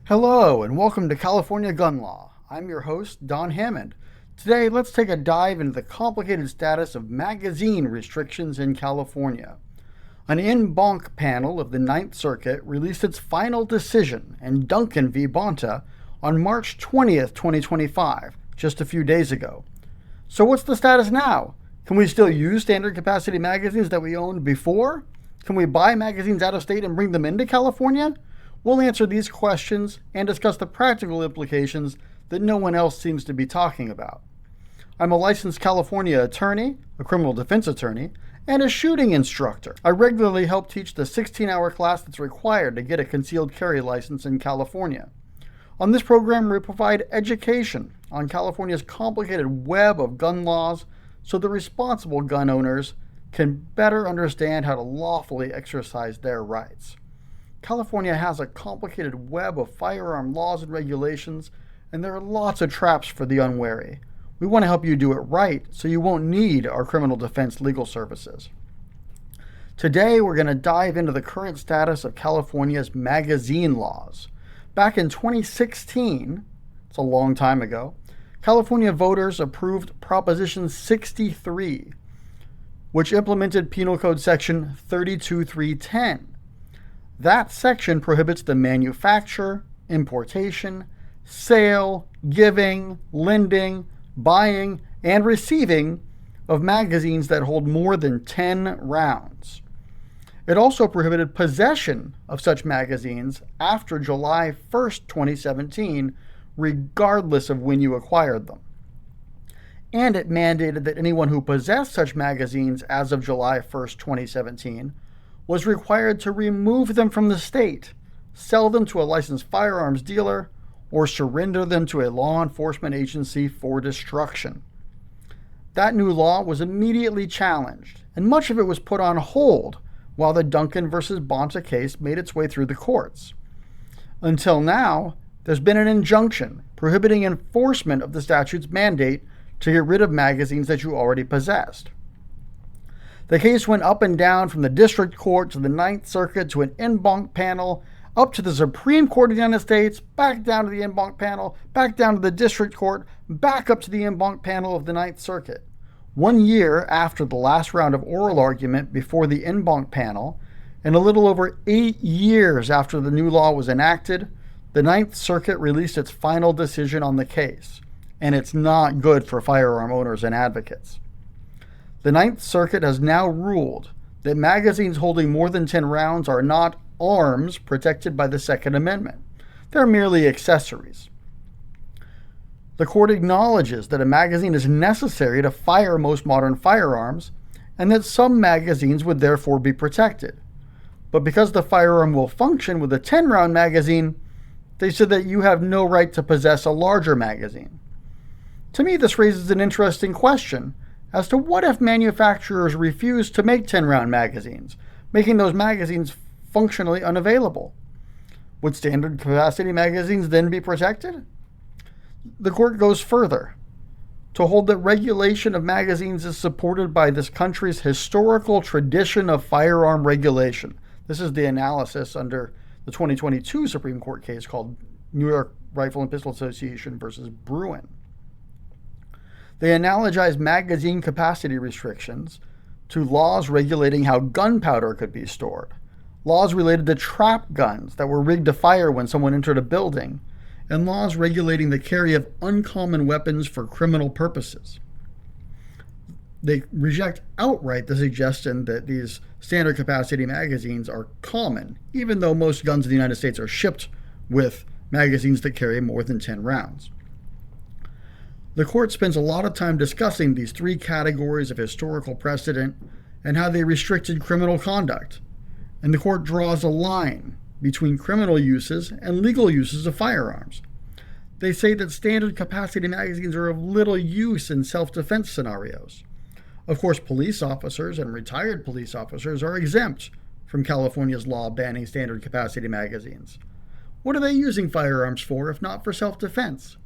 Hello and welcome to California Gun Law. I'm your host, Don Hammond. Today, let's take a dive into the complicated status of magazine restrictions in California. An en banc panel of the Ninth Circuit released its final decision in Duncan v. Bonta on March 20th, 2025, just a few days ago. So what's the status now? Can we still use standard capacity magazines that we owned before? Can we buy magazines out of state and bring them into California? We'll answer these questions and discuss the practical implications that no one else seems to be talking about. I'm a licensed California attorney, a criminal defense attorney, and a shooting instructor. I regularly help teach the 16-hour class that's required to get a concealed carry license in California. On this program, we provide education on California's complicated web of gun laws so the responsible gun owners can better understand how to lawfully exercise their rights. California has a complicated web of firearm laws and regulations, and there are lots of traps for the unwary. We want to help you do it right so you won't need our criminal defense legal services. Today, we're going to dive into the current status of California's magazine laws. Back in 2016, it's a long time ago, California voters approved Proposition 63, which implemented Penal Code Section 32310. That section prohibits the manufacture, importation, sale, giving, lending, buying, and receiving of magazines that hold more than 10 rounds. It also prohibited possession of such magazines after July 1st, 2017, regardless of when you acquired them. And it mandated that anyone who possessed such magazines as of July 1st, 2017, was required to remove them from the state, sell them to a licensed firearms dealer, or surrender them to a law enforcement agency for destruction. That new law was immediately challenged, and much of it was put on hold while the Duncan versus Bonta case made its way through the courts. Until now, there's been an injunction prohibiting enforcement of the statute's mandate to get rid of magazines that you already possessed. The case went up and down from the district court to the Ninth Circuit to an en banc panel, up to the Supreme Court of the United States, back down to the en banc panel, back down to the district court, back up to the en banc panel of the Ninth Circuit. 1 year after the last round of oral argument before the en banc panel, and a little over 8 years after the new law was enacted, the Ninth Circuit released its final decision on the case, and it's not good for firearm owners and advocates. The Ninth Circuit has now ruled that magazines holding more than 10 rounds are not arms protected by the Second Amendment. They're merely accessories. The court acknowledges that a magazine is necessary to fire most modern firearms, and that some magazines would therefore be protected. But because the firearm will function with a 10-round magazine, they said that you have no right to possess a larger magazine. To me, this raises an interesting question as to what if manufacturers refuse to make 10-round magazines, making those magazines functionally unavailable? Would standard capacity magazines then be protected? The court goes further to hold that regulation of magazines is supported by this country's historical tradition of firearm regulation. This is the analysis under the 2022 Supreme Court case called New York Rifle and Pistol Association versus Bruin. They analogize magazine capacity restrictions to laws regulating how gunpowder could be stored, laws related to trap guns that were rigged to fire when someone entered a building, and laws regulating the carry of uncommon weapons for criminal purposes. They reject outright the suggestion that these standard capacity magazines are common, even though most guns in the United States are shipped with magazines that carry more than 10 rounds. The court spends a lot of time discussing these three categories of historical precedent and how they restricted criminal conduct. And the court draws a line between criminal uses and legal uses of firearms. They say that standard capacity magazines are of little use in self-defense scenarios. Of course, police officers and retired police officers are exempt from California's law banning standard capacity magazines. What are they using firearms for if not for self-defense?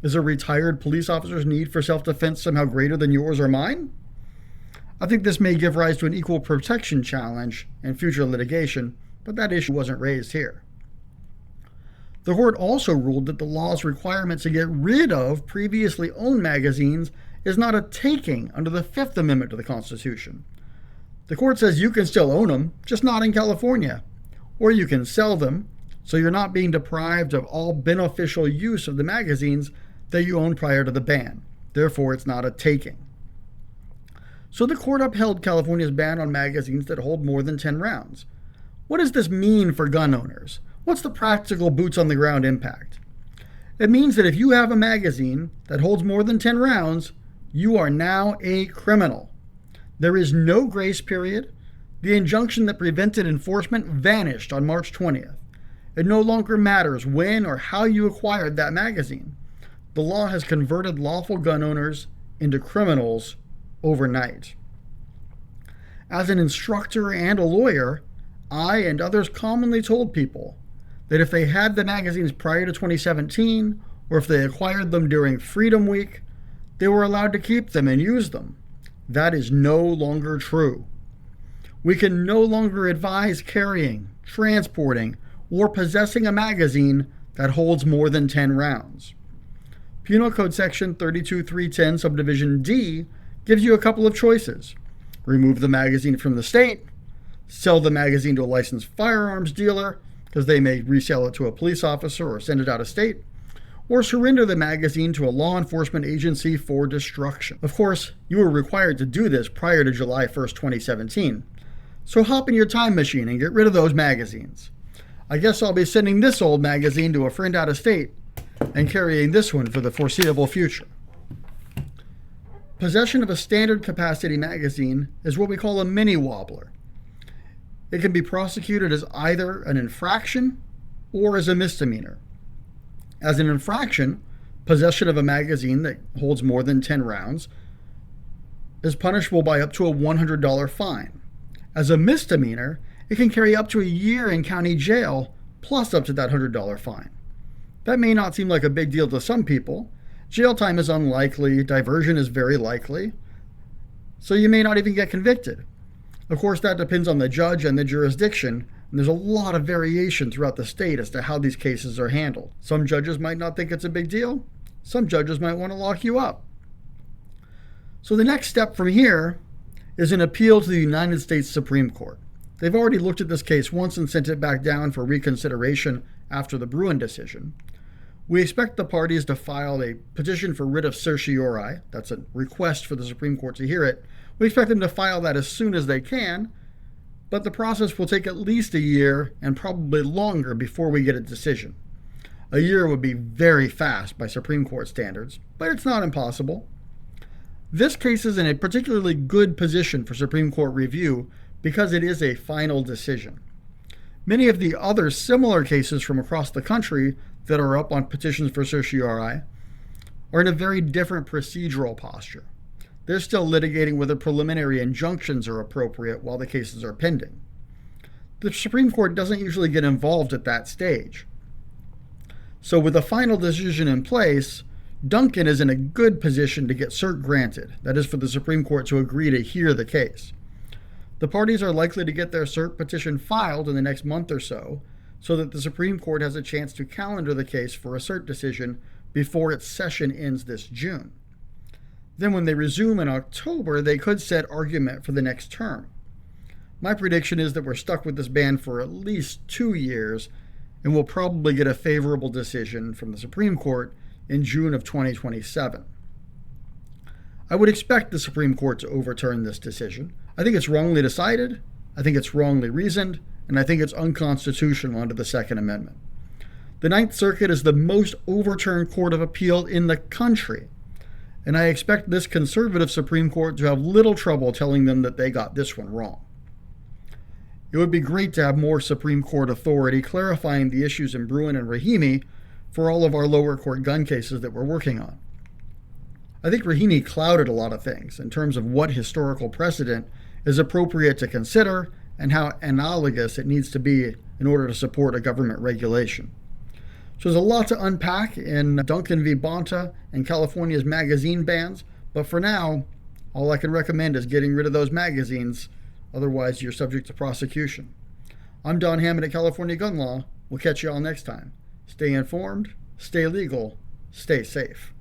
Is a retired police officer's need for self-defense somehow greater than yours or mine? I think this may give rise to an equal protection challenge in future litigation, but that issue wasn't raised here. The court also ruled that the law's requirement to get rid of previously owned magazines is not a taking under the Fifth Amendment to the Constitution. The court says you can still own them, just not in California. Or you can sell them, so you're not being deprived of all beneficial use of the magazines that you owned prior to the ban. Therefore, it's not a taking. So the court upheld California's ban on magazines that hold more than 10 rounds. What does this mean for gun owners? What's the practical boots on the ground impact? It means that if you have a magazine that holds more than 10 rounds, you are now a criminal. There is no grace period. The injunction that prevented enforcement vanished on March 20th. It no longer matters when or how you acquired that magazine. The law has converted lawful gun owners into criminals overnight. As an instructor and a lawyer, I and others commonly told people that if they had the magazines prior to 2017, or if they acquired them during Freedom Week, they were allowed to keep them and use them. That is no longer true. We can no longer advise carrying, transporting, or possessing a magazine that holds more than 10 rounds. Penal Code Section 32310, Subdivision D, gives you a couple of choices. Remove the magazine from the state, sell the magazine to a licensed firearms dealer, because they may resell it to a police officer or send it out of state, or surrender the magazine to a law enforcement agency for destruction. Of course, you were required to do this prior to July 1st, 2017. So hop in your time machine and get rid of those magazines. I guess I'll be sending this old magazine to a friend out of state and carrying this one for the foreseeable future. Possession of a standard capacity magazine is what we call a mini wobbler. It can be prosecuted as either an infraction or as a misdemeanor. As an infraction, possession of a magazine that holds more than 10 rounds is punishable by up to a $100 fine. As a misdemeanor, it can carry up to a year in county jail plus up to that $100 fine. That may not seem like a big deal to some people. Jail time is unlikely, diversion is very likely, so you may not even get convicted. Of course, that depends on the judge and the jurisdiction, and there's a lot of variation throughout the state as to how these cases are handled. Some judges might not think it's a big deal. Some judges might want to lock you up. So the next step from here is an appeal to the United States Supreme Court. They've already looked at this case once and sent it back down for reconsideration after the Bruin decision. We expect the parties to file a petition for writ of certiorari. That's a request for the Supreme Court to hear it. We expect them to file that as soon as they can, but the process will take at least a year and probably longer before we get a decision. A year would be very fast by Supreme Court standards, but it's not impossible. This case is in a particularly good position for Supreme Court review because it is a final decision. Many of the other similar cases from across the country that are up on petitions for certiorari are in a very different procedural posture. They're still litigating whether preliminary injunctions are appropriate while the cases are pending. The Supreme Court doesn't usually get involved at that stage. So with a final decision in place, Duncan is in a good position to get cert granted, that is for the Supreme Court to agree to hear the case. The parties are likely to get their cert petition filed in the next month or so that the Supreme Court has a chance to calendar the case for a cert decision before its session ends this June. Then when they resume in October, they could set argument for the next term. My prediction is that we're stuck with this ban for at least 2 years, and we'll probably get a favorable decision from the Supreme Court in June of 2027. I would expect the Supreme Court to overturn this decision. I think it's wrongly decided, I think it's wrongly reasoned, and I think it's unconstitutional under the Second Amendment. The Ninth Circuit is the most overturned court of appeal in the country, and I expect this conservative Supreme Court to have little trouble telling them that they got this one wrong. It would be great to have more Supreme Court authority clarifying the issues in Bruin and Rahimi for all of our lower court gun cases that we're working on. I think Rahimi clouded a lot of things in terms of what historical precedent is appropriate to consider and how analogous it needs to be in order to support a government regulation. So there's a lot to unpack in Duncan v. Bonta and California's magazine bans, but for now, all I can recommend is getting rid of those magazines, otherwise you're subject to prosecution. I'm Don Hammond at California Gun Law. We'll catch you all next time. Stay informed, stay legal, stay safe.